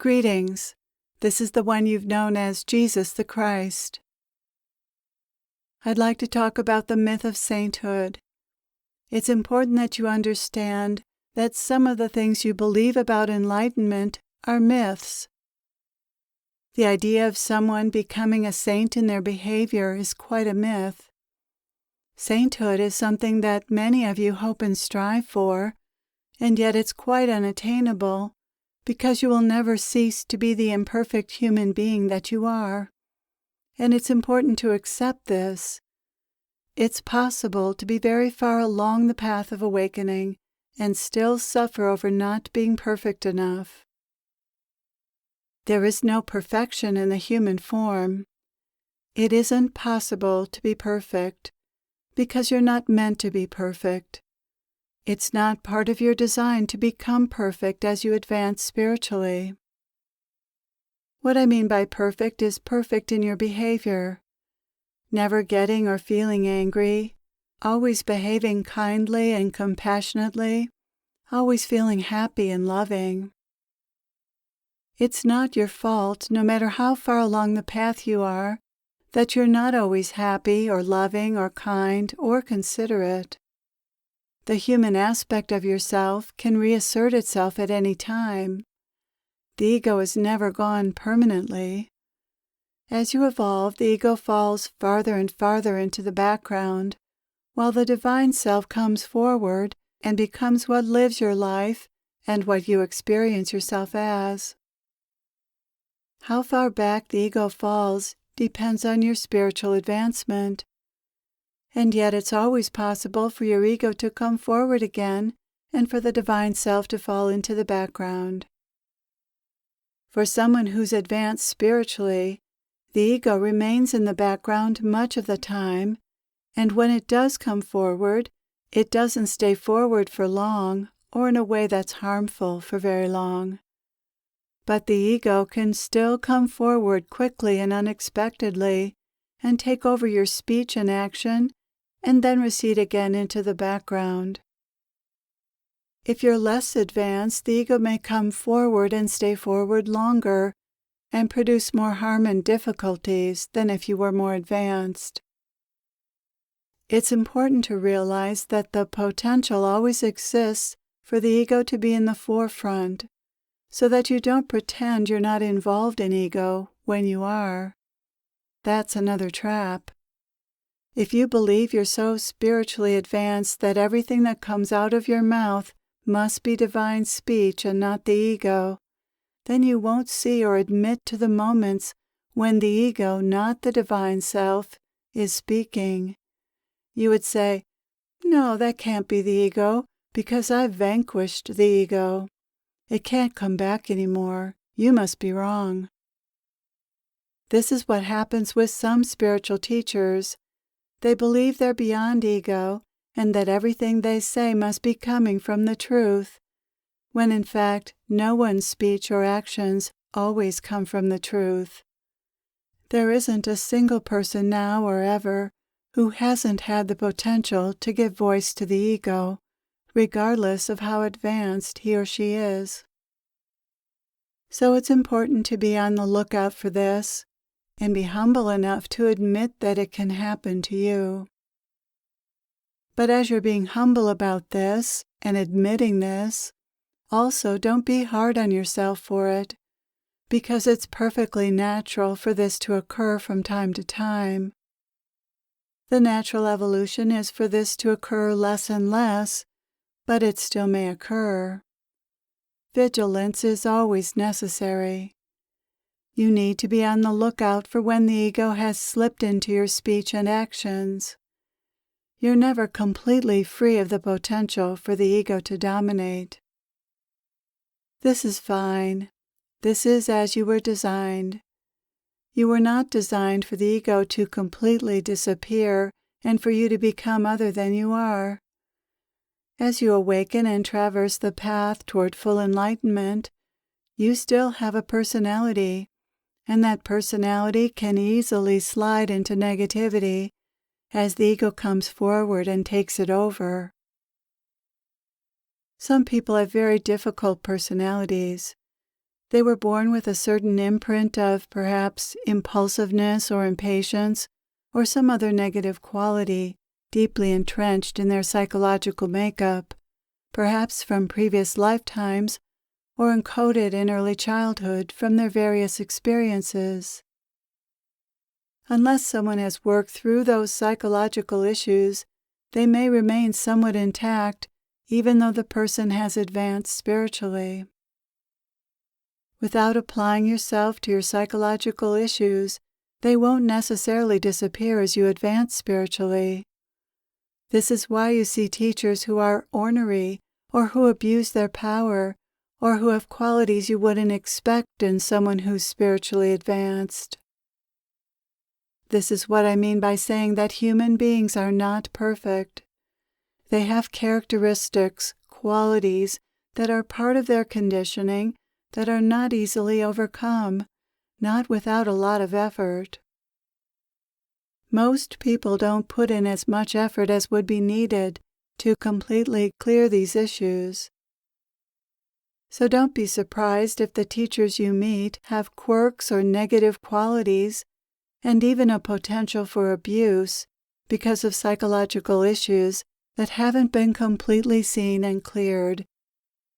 Greetings. This is the one you've known as Jesus the Christ. I'd like to talk about the myth of sainthood. It's important that you understand that some of the things you believe about enlightenment are myths. The idea of someone becoming a saint in their behavior is quite a myth. Sainthood is something that many of you hope and strive for, and yet it's quite unattainable, because you will never cease to be the imperfect human being that you are. And it's important to accept this. It's possible to be very far along the path of awakening and still suffer over not being perfect enough. There is no perfection in the human form. It isn't possible to be perfect, because you're not meant to be perfect. It's not part of your design to become perfect as you advance spiritually. What I mean by perfect is perfect in your behavior, never getting or feeling angry, always behaving kindly and compassionately, always feeling happy and loving. It's not your fault, no matter how far along the path you are, that you're not always happy or loving or kind or considerate. The human aspect of yourself can reassert itself at any time. The ego is never gone permanently. As you evolve, the ego falls farther and farther into the background, while the divine self comes forward and becomes what lives your life and what you experience yourself as. How far back the ego falls depends on your spiritual advancement. And yet it's always possible for your ego to come forward again and for the divine self to fall into the background. For someone who's advanced spiritually, the ego remains in the background much of the time, and when it does come forward, it doesn't stay forward for long or in a way that's harmful for very long. But the ego can still come forward quickly and unexpectedly and take over your speech and action and then recede again into the background. If you're less advanced, the ego may come forward and stay forward longer and produce more harm and difficulties than if you were more advanced. It's important to realize that the potential always exists for the ego to be in the forefront, so that you don't pretend you're not involved in ego when you are. That's another trap. If you believe you're so spiritually advanced that everything that comes out of your mouth must be divine speech and not the ego, then you won't see or admit to the moments when the ego, not the divine self, is speaking. You would say, "No, that can't be the ego, because I've vanquished the ego. It can't come back anymore. You must be wrong." This is what happens with some spiritual teachers. They believe they're beyond ego and that everything they say must be coming from the truth, when in fact no one's speech or actions always come from the truth. There isn't a single person now or ever who hasn't had the potential to give voice to the ego, regardless of how advanced he or she is. So it's important to be on the lookout for this, and be humble enough to admit that it can happen to you. But as you're being humble about this and admitting this, also don't be hard on yourself for it, because it's perfectly natural for this to occur from time to time. The natural evolution is for this to occur less and less, but it still may occur. Vigilance is always necessary. You need to be on the lookout for when the ego has slipped into your speech and actions. You're never completely free of the potential for the ego to dominate. This is fine. This is as you were designed. You were not designed for the ego to completely disappear and for you to become other than you are. As you awaken and traverse the path toward full enlightenment, you still have a personality, and that personality can easily slide into negativity as the ego comes forward and takes it over. Some people have very difficult personalities. They were born with a certain imprint of perhaps impulsiveness or impatience or some other negative quality deeply entrenched in their psychological makeup, perhaps from previous lifetimes or encoded in early childhood from their various experiences. Unless someone has worked through those psychological issues, they may remain somewhat intact even though the person has advanced spiritually. Without applying yourself to your psychological issues, they won't necessarily disappear as you advance spiritually. This is why you see teachers who are ornery, or who abuse their power, or who have qualities you wouldn't expect in someone who's spiritually advanced. This is what I mean by saying that human beings are not perfect. They have characteristics, qualities that are part of their conditioning that are not easily overcome, not without a lot of effort. Most people don't put in as much effort as would be needed to completely clear these issues. So don't be surprised if the teachers you meet have quirks or negative qualities, and even a potential for abuse because of psychological issues that haven't been completely seen and cleared,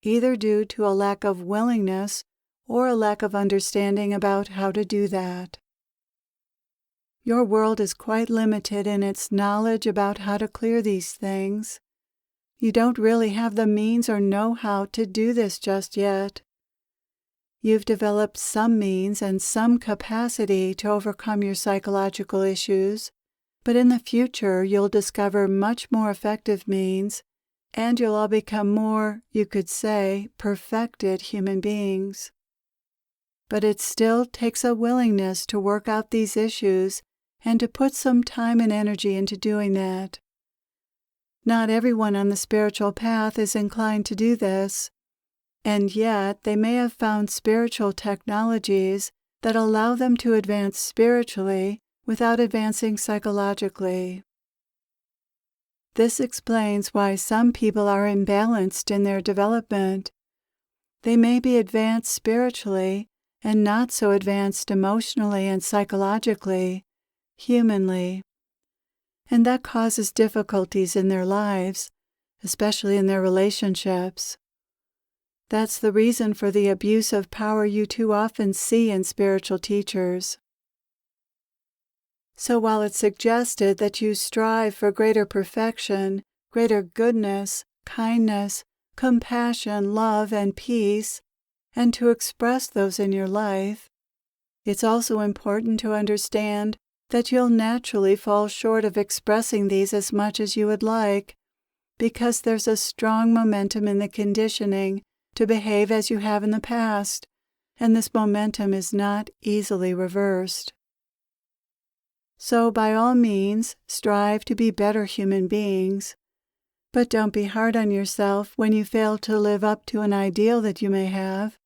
either due to a lack of willingness or a lack of understanding about how to do that. Your world is quite limited in its knowledge about how to clear these things. You don't really have the means or know-how to do this just yet. You've developed some means and some capacity to overcome your psychological issues, but in the future you'll discover much more effective means, and you'll all become more, you could say, perfected human beings. But it still takes a willingness to work out these issues and to put some time and energy into doing that. Not everyone on the spiritual path is inclined to do this, and yet they may have found spiritual technologies that allow them to advance spiritually without advancing psychologically. This explains why some people are imbalanced in their development. They may be advanced spiritually and not so advanced emotionally and psychologically, humanly. And that causes difficulties in their lives, especially in their relationships. That's the reason for the abuse of power you too often see in spiritual teachers. So while it's suggested that you strive for greater perfection, greater goodness, kindness, compassion, love, and peace, and to express those in your life, it's also important to understand that you'll naturally fall short of expressing these as much as you would like, because there's a strong momentum in the conditioning to behave as you have in the past, and this momentum is not easily reversed. So by all means, strive to be better human beings, but don't be hard on yourself when you fail to live up to an ideal that you may have,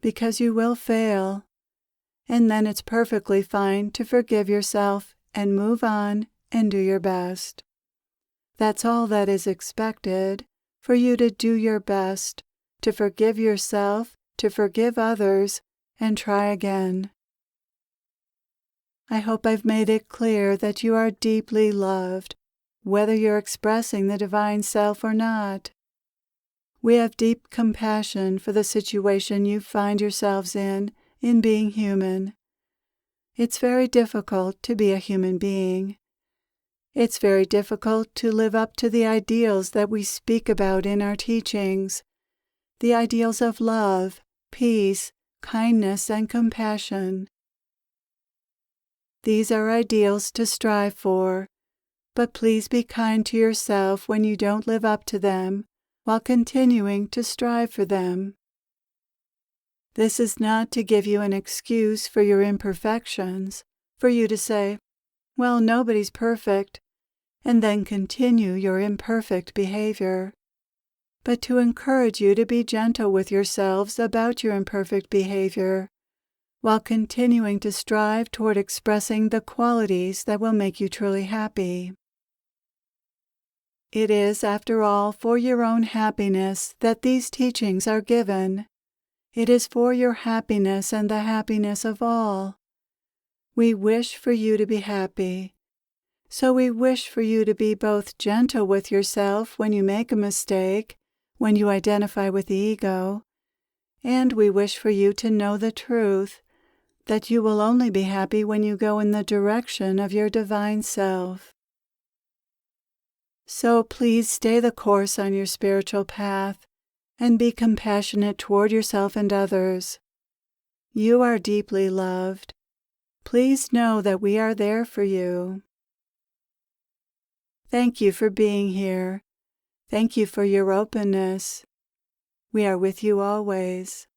because you will fail. And then it's perfectly fine to forgive yourself and move on and do your best. That's all that is expected, for you to do your best, to forgive yourself, to forgive others, and try again. I hope I've made it clear that you are deeply loved, whether you're expressing the divine self or not. We have deep compassion for the situation you find yourselves in being human. It's very difficult to be a human being. It's very difficult to live up to the ideals that we speak about in our teachings, the ideals of love, peace, kindness, and compassion. These are ideals to strive for, but please be kind to yourself when you don't live up to them, while continuing to strive for them. This is not to give you an excuse for your imperfections, for you to say, well, nobody's perfect, and then continue your imperfect behavior, but to encourage you to be gentle with yourselves about your imperfect behavior, while continuing to strive toward expressing the qualities that will make you truly happy. It is, after all, for your own happiness that these teachings are given. It is for your happiness and the happiness of all. We wish for you to be happy. So we wish for you to be both gentle with yourself when you make a mistake, when you identify with the ego, and we wish for you to know the truth, that you will only be happy when you go in the direction of your divine self. So please stay the course on your spiritual path and be compassionate toward yourself and others. You are deeply loved. Please know that we are there for you. Thank you for being here. Thank you for your openness. We are with you always.